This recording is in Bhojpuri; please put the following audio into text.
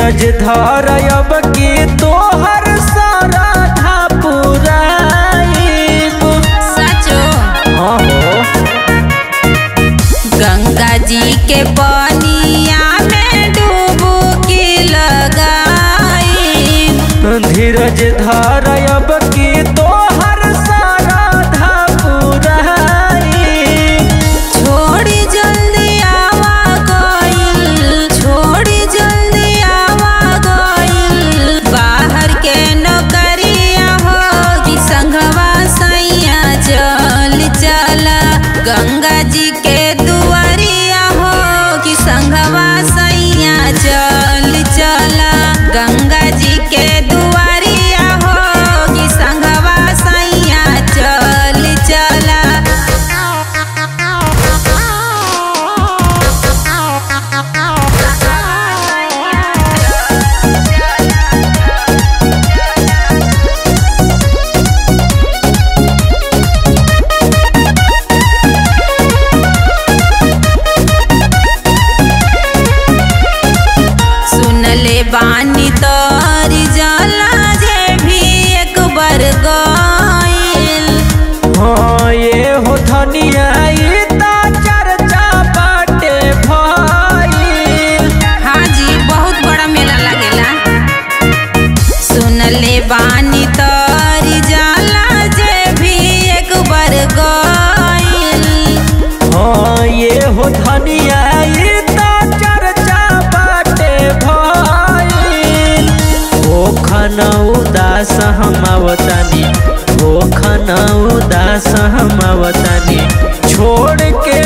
धीरज धर अब की तोहर सारा था पुराइब। सचो हाँ हो गंगा जी के पानिया में डुबकी लगाई। धीरज धर अब की तोहर सारा था पुराइब। छोड़ी जल्दी आवा गइल, छोड़ी जल्दी आवा गइल। बाहर के नौकरिया हो कि संघवा सैया चल चला। गंगा जी के दुआरिया हो कि संघवा सैया चल चला। गंगा जी के दुआरिया हो कि संघवा सैया चल चला। सुनले बानी तोर जाला जे भी एक बार गइल। हाँ ये हो धनिया चर्चा बाटे भइल। हाँ जी बहुत बड़ा मेला लगेला। सुनले बानी तोर जाला जे भी एक बार गइल। हाँ ये हो धनिया चर्चा बाटे भइल। ओ खना उदास हम आवतानी, ओ खना उदास हम आवतानी। छोड़ के